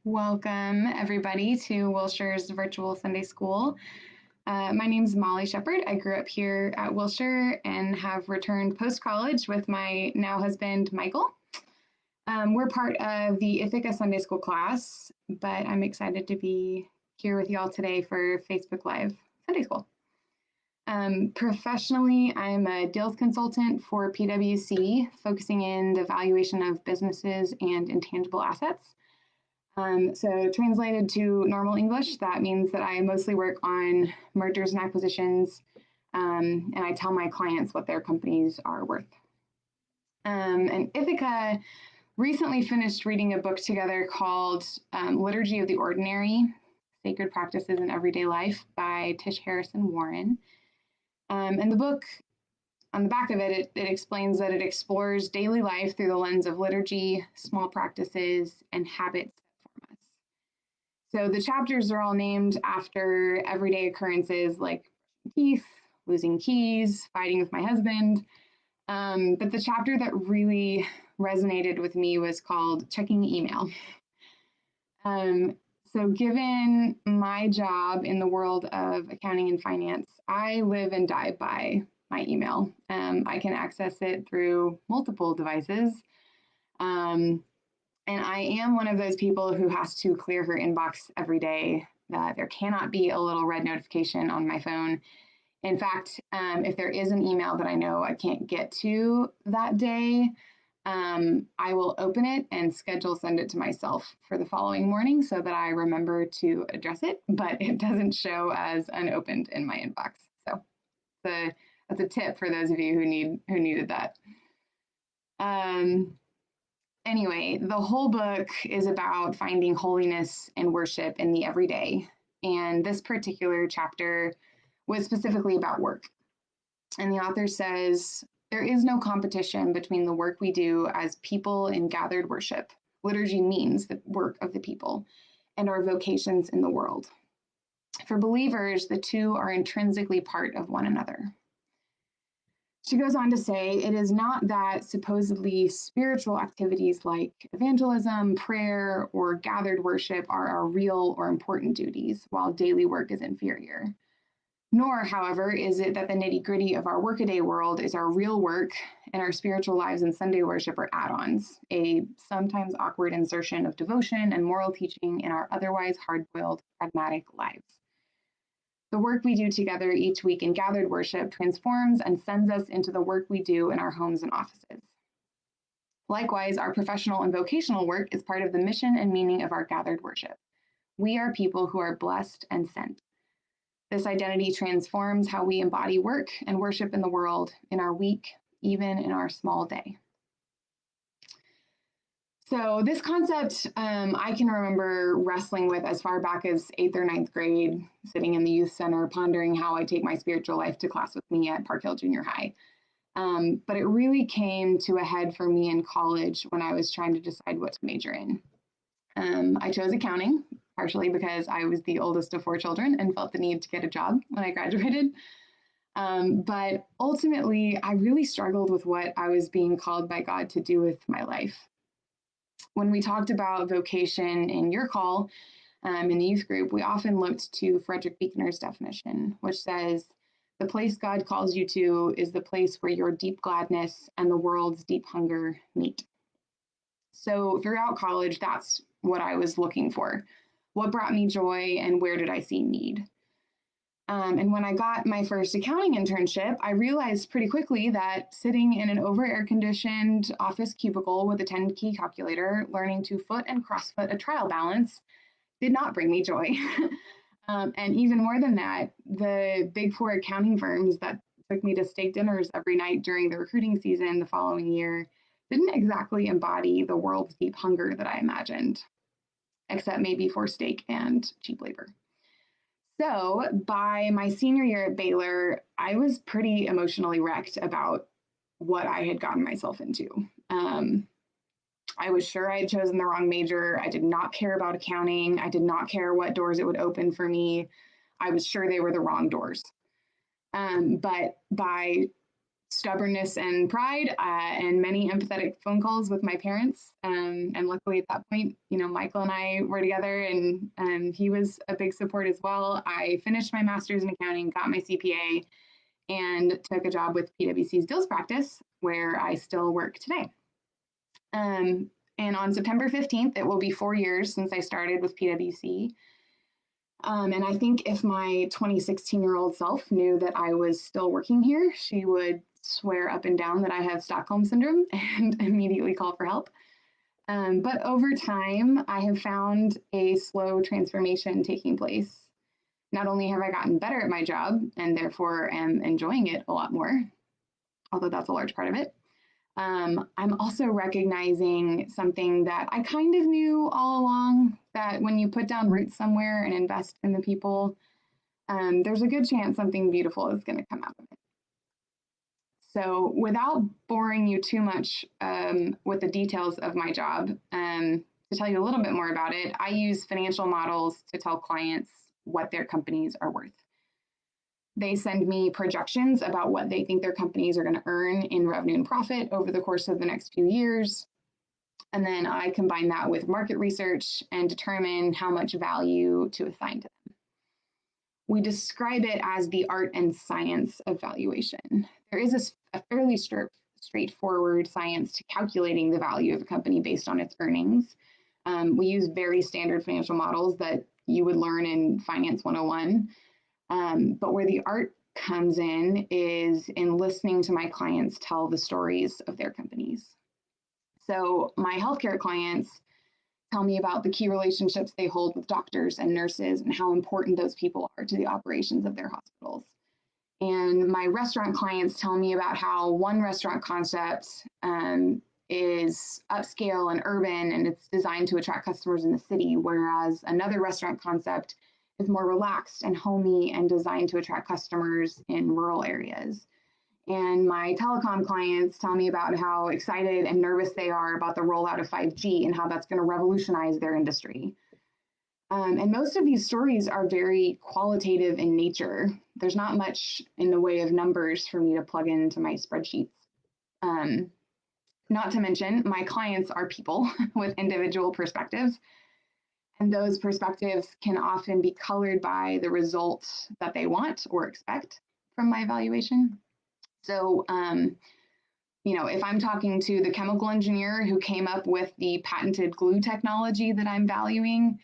Welcome, everybody, to Wilshire's virtual Sunday school. My name is Molly Shepard. I grew up here at Wilshire and have returned post-college with my now husband, Michael. We're part of the Ithaca Sunday School class, but I'm excited to be here with y'all today for Facebook Live Sunday School. Professionally, I'm a deals consultant for PwC, focusing in the valuation of businesses and intangible assets. So translated to normal English, that means that I mostly work on mergers and acquisitions, and I tell my clients what their companies are worth. And Ithaca recently finished reading a book together called Liturgy of the Ordinary, Sacred Practices in Everyday Life by Tish Harrison Warren. And the book, on the back of it, it explains that it explores daily life through the lens of liturgy, small practices, and habits. So the chapters are all named after everyday occurrences like brushing teeth, losing keys, fighting with my husband. But the chapter that really resonated with me was called Checking Email. So given my job in the world of accounting and finance, I live and die by my email. I can access it through multiple devices. And I am one of those people who has to clear her inbox every day. There cannot be a little red notification on my phone. In fact, if there is an email that I know I can't get to that day, I will open it and send it to myself for the following morning so that I remember to address it, but it doesn't show as unopened in my inbox. So that's a tip for those of you who needed that. Anyway, the whole book is about finding holiness and worship in the everyday. And this particular chapter was specifically about work. And the author says, there is no competition between the work we do as people in gathered worship. Liturgy means the work of the people and our vocations in the world. For believers, the two are intrinsically part of one another. She goes on to say, it is not that supposedly spiritual activities like evangelism, prayer, or gathered worship are our real or important duties, while daily work is inferior. Nor, however, is it that the nitty-gritty of our workaday world is our real work and our spiritual lives and Sunday worship are add-ons, a sometimes awkward insertion of devotion and moral teaching in our otherwise hard-boiled, pragmatic lives. The work we do together each week in gathered worship transforms and sends us into the work we do in our homes and offices. Likewise, our professional and vocational work is part of the mission and meaning of our gathered worship. We are people who are blessed and sent. This identity transforms how we embody work and worship in the world, in our week, even in our small day. So this concept, I can remember wrestling with as far back as 8th or 9th grade, sitting in the youth center, pondering how I take my spiritual life to class with me at Park Hill Junior High. But it really came to a head for me in college when I was trying to decide what to major in. I chose accounting, partially because I was the oldest of 4 children and felt the need to get a job when I graduated. But ultimately, I really struggled with what I was being called by God to do with my life. When we talked about vocation in your call in the youth group, we often looked to Frederick Buechner's definition, which says, the place God calls you to is the place where your deep gladness and the world's deep hunger meet. So throughout college, that's what I was looking for. What brought me joy and where did I see need? And when I got my first accounting internship, I realized pretty quickly that sitting in an over air-conditioned office cubicle with a 10-key calculator, learning to foot and cross-foot a trial balance did not bring me joy. And even more than that, the big 4 accounting firms that took me to steak dinners every night during the recruiting season the following year didn't exactly embody the world's deep hunger that I imagined, except maybe for steak and cheap labor. So by my senior year at Baylor, I was pretty emotionally wrecked about what I had gotten myself into. I was sure I had chosen the wrong major. I did not care about accounting. I did not care what doors it would open for me. I was sure they were the wrong doors. But by stubbornness and pride, and many empathetic phone calls with my parents. And luckily at that point, Michael and I were together, and he was a big support as well. I finished my master's in accounting, got my CPA, and took a job with PwC's deals practice, where I still work today. And on September 15th, it will be 4 years since I started with PwC. And I think if my 2016-year-old self knew that I was still working here, she would swear up and down that I have Stockholm syndrome and immediately call for help. But over time, I have found a slow transformation taking place. Not only have I gotten better at my job and therefore am enjoying it a lot more, although that's a large part of it, I'm also recognizing something that I kind of knew all along, that when you put down roots somewhere and invest in the people, there's a good chance something beautiful is going to come out of it. So without boring you too much with the details of my job, to tell you a little bit more about it, I use financial models to tell clients what their companies are worth. They send me projections about what they think their companies are going to earn in revenue and profit over the course of the next few years. And then I combine that with market research and determine how much value to assign to them. We describe it as the art and science of valuation. There is a fairly straightforward science to calculating the value of a company based on its earnings. We use very standard financial models that you would learn in Finance 101. But where the art comes in is in listening to my clients tell the stories of their companies. So my healthcare clients tell me about the key relationships they hold with doctors and nurses and how important those people are to the operations of their hospitals. And my restaurant clients tell me about how one restaurant concept is upscale and urban, and it's designed to attract customers in the city, whereas another restaurant concept is more relaxed and homey and designed to attract customers in rural areas. And my telecom clients tell me about how excited and nervous they are about the rollout of 5G and how that's going to revolutionize their industry. And most of these stories are very qualitative in nature. There's not much in the way of numbers for me to plug into my spreadsheets. Not to mention, my clients are people with individual perspectives. And those perspectives can often be colored by the results that they want or expect from my evaluation. So, if I'm talking to the chemical engineer who came up with the patented glue technology that I'm valuing,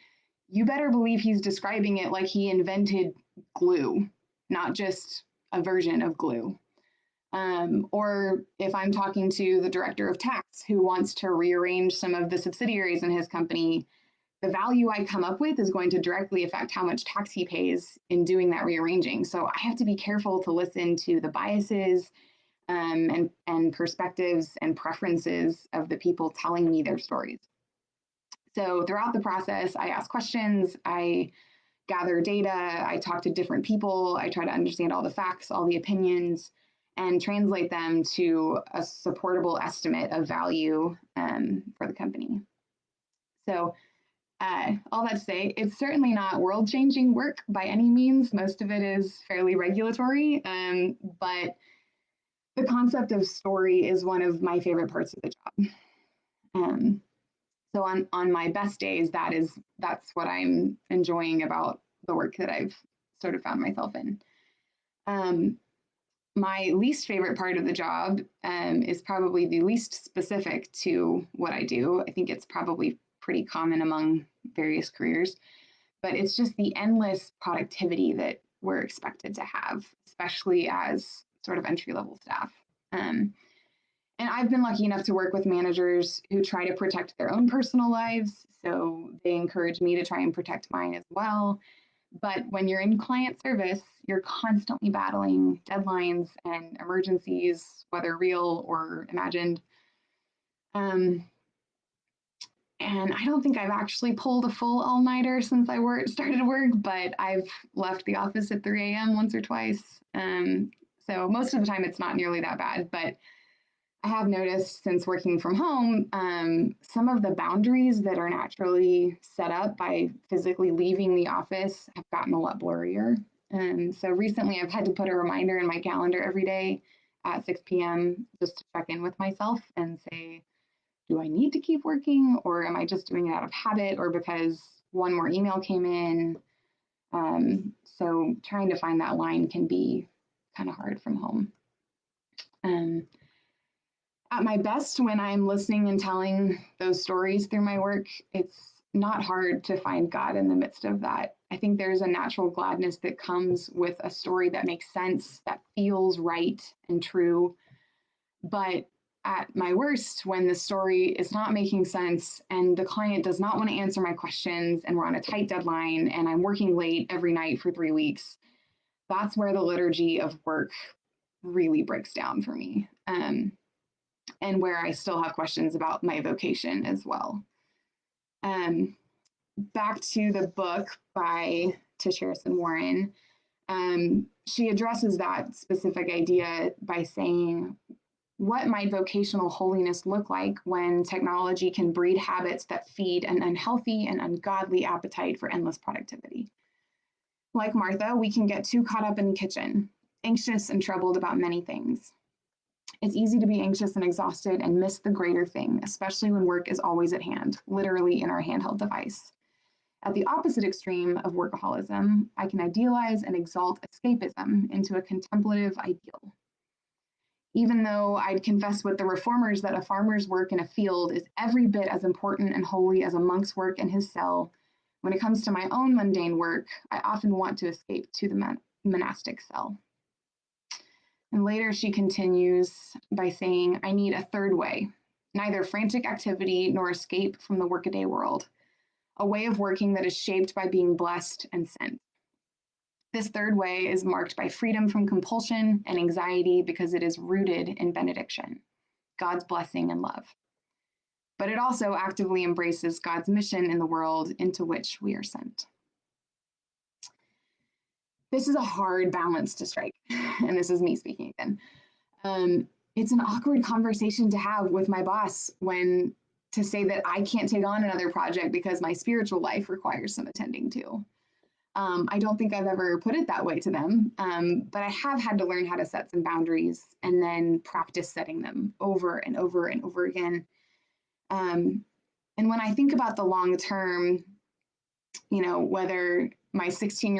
you better believe he's describing it like he invented glue, not just a version of glue. Or if I'm talking to the director of tax who wants to rearrange some of the subsidiaries in his company, the value I come up with is going to directly affect how much tax he pays in doing that rearranging. So I have to be careful to listen to the biases and perspectives and preferences of the people telling me their stories. So throughout the process, I ask questions, I gather data, I talk to different people, I try to understand all the facts, all the opinions, and translate them to a supportable estimate of value for the company. So all that to say, it's certainly not world-changing work by any means. Most of it is fairly regulatory, but the concept of story is one of my favorite parts of the job. So on my best days, that's what I'm enjoying about the work that I've sort of found myself in. My least favorite part of the job is probably the least specific to what I do. I think it's probably pretty common among various careers, but it's just the endless productivity that we're expected to have, especially as sort of entry-level staff. And I've been lucky enough to work with managers who try to protect their own personal lives, so they encourage me to try and protect mine as well. But when you're in client service, you're constantly battling deadlines and emergencies, whether real or imagined. And I don't think I've actually pulled a full all-nighter since I started work, but I've left the office at 3 a.m. once or twice. So most of the time it's not nearly that bad, but I have noticed since working from home, some of the boundaries that are naturally set up by physically leaving the office have gotten a lot blurrier. And so recently I've had to put a reminder in my calendar every day at 6 p.m. just to check in with myself and say, do I need to keep working, or am I just doing it out of habit or because one more email came in? So trying to find that line can be kind of hard from home. At my best, when I'm listening and telling those stories through my work, it's not hard to find God in the midst of that. I think there's a natural gladness that comes with a story that makes sense, that feels right and true. But at my worst, when the story is not making sense and the client does not want to answer my questions and we're on a tight deadline and I'm working late every night for 3 weeks, that's where the liturgy of work really breaks down for me. And where I still have questions about my vocation as well. Back to the book by Tish Harrison Warren, she addresses that specific idea by saying, what might vocational holiness look like when technology can breed habits that feed an unhealthy and ungodly appetite for endless productivity? Like Martha, we can get too caught up in the kitchen, anxious and troubled about many things. It's easy to be anxious and exhausted and miss the greater thing, especially when work is always at hand, literally in our handheld device. At the opposite extreme of workaholism, I can idealize and exalt escapism into a contemplative ideal. Even though I'd confess with the reformers that a farmer's work in a field is every bit as important and holy as a monk's work in his cell, when it comes to my own mundane work, I often want to escape to the monastic cell. And later she continues by saying, I need a third way, neither frantic activity nor escape from the workaday world, a way of working that is shaped by being blessed and sent. This third way is marked by freedom from compulsion and anxiety because it is rooted in benediction, God's blessing and love. But it also actively embraces God's mission in the world into which we are sent. This is a hard balance to strike, and this is me speaking again. It's an awkward conversation to have with my boss when to say that I can't take on another project because my spiritual life requires some attending to. I don't think I've ever put it that way to them, but I have had to learn how to set some boundaries and then practice setting them over and over and over again. And when I think about the long term, whether my 2016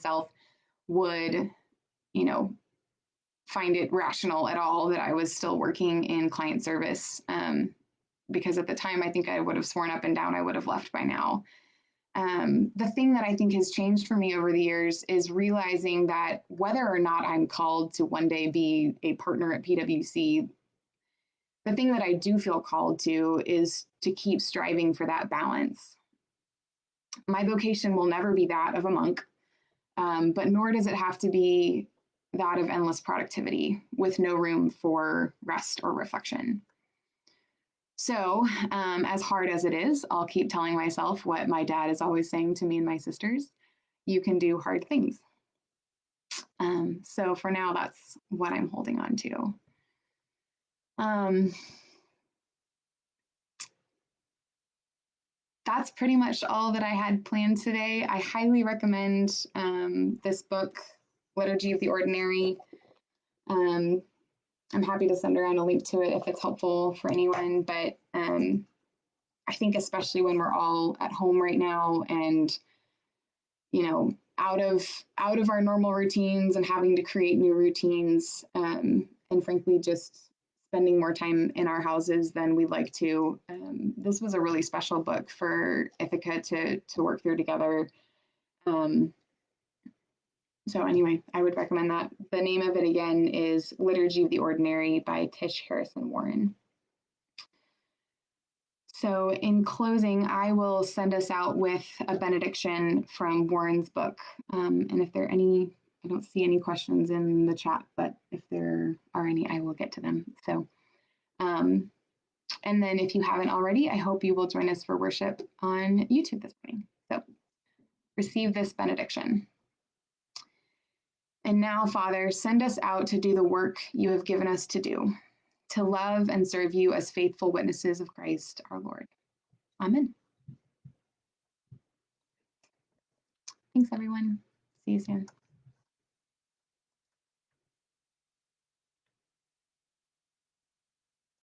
self would, find it rational at all that I was still working in client service. Because at the time, I think I would have sworn up and down I would have left by now. The thing that I think has changed for me over the years is realizing that whether or not I'm called to one day be a partner at PwC, the thing that I do feel called to is to keep striving for that balance. My vocation will never be that of a monk, but nor does it have to be that of endless productivity with no room for rest or reflection. So, as hard as it is, I'll keep telling myself what my dad is always saying to me and my sisters: you can do hard things. So for now, that's what I'm holding on to. That's pretty much all that I had planned today. I highly recommend this book, Liturgy of the Ordinary. I'm happy to send around a link to it if it's helpful for anyone, but I think especially when we're all at home right now and, out of our normal routines and having to create new routines, and frankly, just spending more time in our houses than we'd like to. This was a really special book for Ithaca to work through together. So anyway, I would recommend that. The name of it again is Liturgy of the Ordinary by Tish Harrison Warren. So in closing, I will send us out with a benediction from Warren's book. And if there are any, I don't see any questions in the chat, but if there are any, I will get to them. So, and then if you haven't already, I hope you will join us for worship on YouTube this morning. So receive this benediction. And now, Father, send us out to do the work you have given us to do, to love and serve you as faithful witnesses of Christ our Lord. Amen. Thanks, everyone. See you soon.